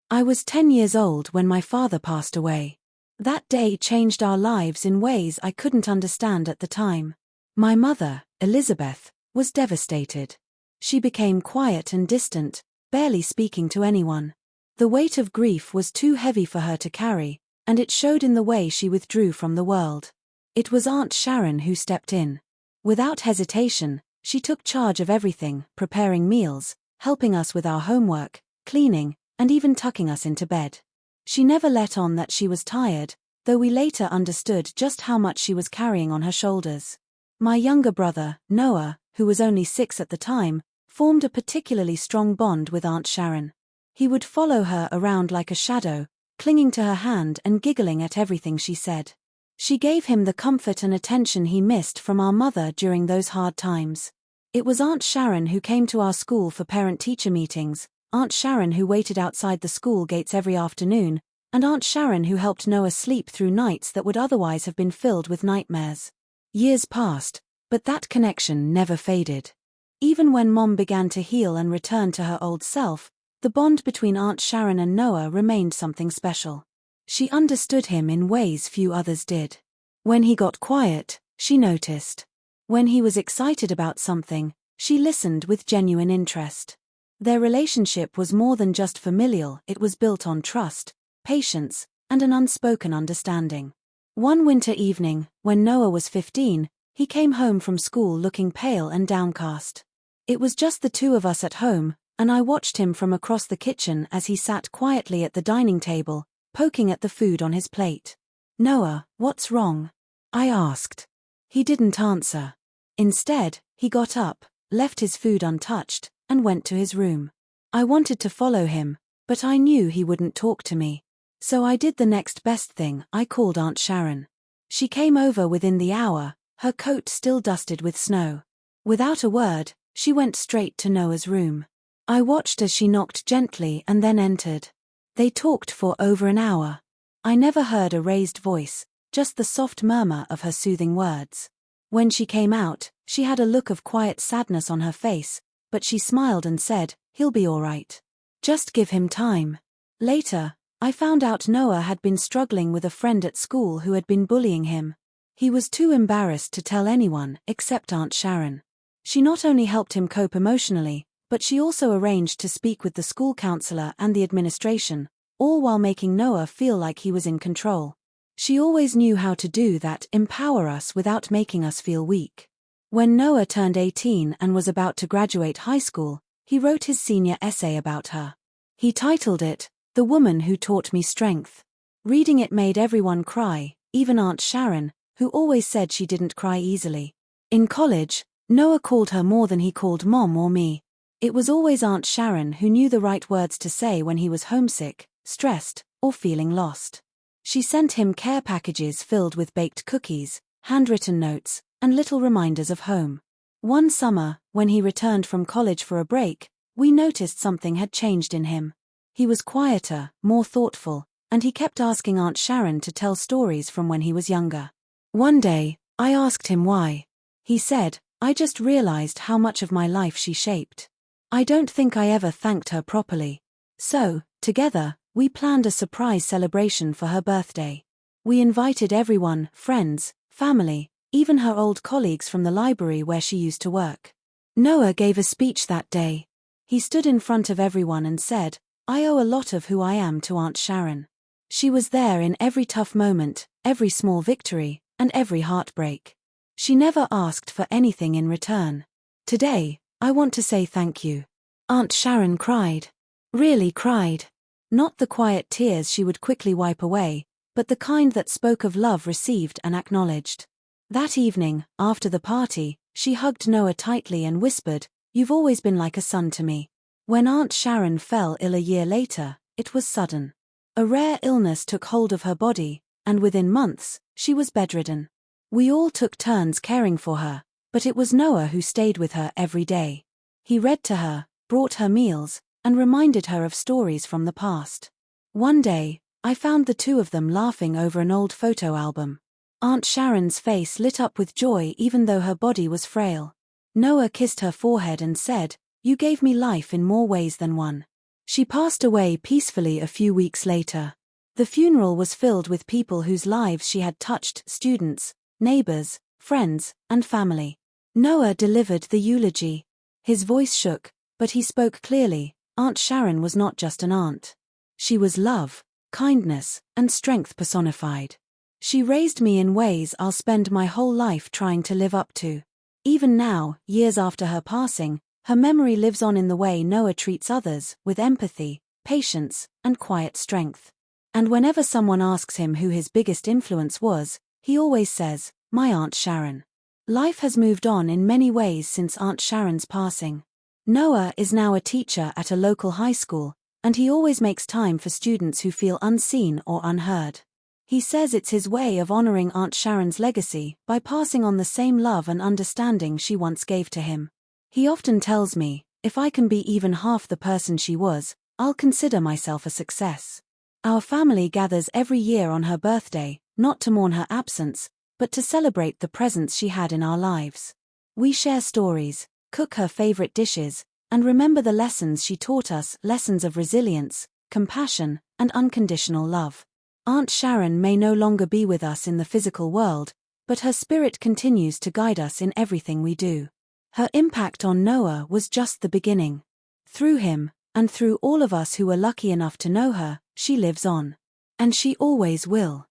I was 10 years old when my father passed away. That day changed our lives in ways I couldn't understand at the time. My mother, Elizabeth, was devastated. She became quiet and distant, barely speaking to anyone. The weight of grief was too heavy for her to carry, and it showed in the way she withdrew from the world. It was Aunt Sharon who stepped in. Without hesitation, she took charge of everything, preparing meals, helping us with our homework, cleaning, and even tucking us into bed. She never let on that she was tired, though we later understood just how much she was carrying on her shoulders. My younger brother, Noah, who was only 6 at the time, formed a particularly strong bond with Aunt Sharon. He would follow her around like a shadow, clinging to her hand and giggling at everything she said. She gave him the comfort and attention he missed from our mother during those hard times. It was Aunt Sharon who came to our school for parent-teacher meetings, Aunt Sharon who waited outside the school gates every afternoon, and Aunt Sharon who helped Noah sleep through nights that would otherwise have been filled with nightmares. Years passed, but that connection never faded. Even when Mom began to heal and return to her old self, the bond between Aunt Sharon and Noah remained something special. She understood him in ways few others did. When he got quiet, she noticed. When he was excited about something, she listened with genuine interest. Their relationship was more than just familial, it was built on trust, patience, and an unspoken understanding. One winter evening, when Noah was 15, he came home from school looking pale and downcast. It was just the two of us at home, and I watched him from across the kitchen as he sat quietly at the dining table, poking at the food on his plate. "Noah, what's wrong?" I asked. He didn't answer. Instead, he got up, left his food untouched, and went to his room. I wanted to follow him, but I knew he wouldn't talk to me. So I did the next best thing, I called Aunt Sharon. She came over within the hour, her coat still dusted with snow. Without a word, she went straight to Noah's room. I watched as she knocked gently and then entered. They talked for over an hour. I never heard a raised voice, just the soft murmur of her soothing words. When she came out, she had a look of quiet sadness on her face, but she smiled and said, "He'll be all right. Just give him time." Later, I found out Noah had been struggling with a friend at school who had been bullying him. He was too embarrassed to tell anyone except Aunt Sharon. She not only helped him cope emotionally, but she also arranged to speak with the school counselor and the administration, all while making Noah feel like he was in control. She always knew how to do that, empower us without making us feel weak. When Noah turned 18 and was about to graduate high school, he wrote his senior essay about her. He titled it, "The Woman Who Taught Me Strength." Reading it made everyone cry, even Aunt Sharon, who always said she didn't cry easily. In college, Noah called her more than he called Mom or me. It was always Aunt Sharon who knew the right words to say when he was homesick, stressed, or feeling lost. She sent him care packages filled with baked cookies, handwritten notes, and little reminders of home. One summer, when he returned from college for a break, we noticed something had changed in him. He was quieter, more thoughtful, and he kept asking Aunt Sharon to tell stories from when he was younger. One day, I asked him why. He said, "I just realized how much of my life she shaped. I don't think I ever thanked her properly." So, together, we planned a surprise celebration for her birthday. We invited everyone, friends, family, even her old colleagues from the library where she used to work. Noah gave a speech that day. He stood in front of everyone and said, "I owe a lot of who I am to Aunt Sharon. She was there in every tough moment, every small victory, and every heartbreak. She never asked for anything in return. Today, I want to say thank you." Aunt Sharon cried. Really cried. Not the quiet tears she would quickly wipe away, but the kind that spoke of love received and acknowledged. That evening, after the party, she hugged Noah tightly and whispered, "You've always been like a son to me." When Aunt Sharon fell ill a year later, it was sudden. A rare illness took hold of her body, and within months, she was bedridden. We all took turns caring for her, but it was Noah who stayed with her every day. He read to her, brought her meals, and reminded her of stories from the past. One day, I found the two of them laughing over an old photo album. Aunt Sharon's face lit up with joy even though her body was frail. Noah kissed her forehead and said, "You gave me life in more ways than one." She passed away peacefully a few weeks later. The funeral was filled with people whose lives she had touched: students, neighbors, friends, and family. Noah delivered the eulogy. His voice shook, but he spoke clearly. Aunt Sharon was not just an aunt. She was love, kindness, and strength personified. She raised me in ways I'll spend my whole life trying to live up to. Even now, years after her passing, her memory lives on in the way Noah treats others, with empathy, patience, and quiet strength. And whenever someone asks him who his biggest influence was, he always says, "My Aunt Sharon." Life has moved on in many ways since Aunt Sharon's passing. Noah is now a teacher at a local high school, and he always makes time for students who feel unseen or unheard. He says it's his way of honoring Aunt Sharon's legacy by passing on the same love and understanding she once gave to him. He often tells me, "If I can be even half the person she was, I'll consider myself a success." Our family gathers every year on her birthday, not to mourn her absence, but to celebrate the presence she had in our lives. We share stories, cook her favorite dishes, and remember the lessons she taught us: lessons of resilience, compassion, and unconditional love. Aunt Sharon may no longer be with us in the physical world, but her spirit continues to guide us in everything we do. Her impact on Noah was just the beginning. Through him, and through all of us who were lucky enough to know her, she lives on. And she always will.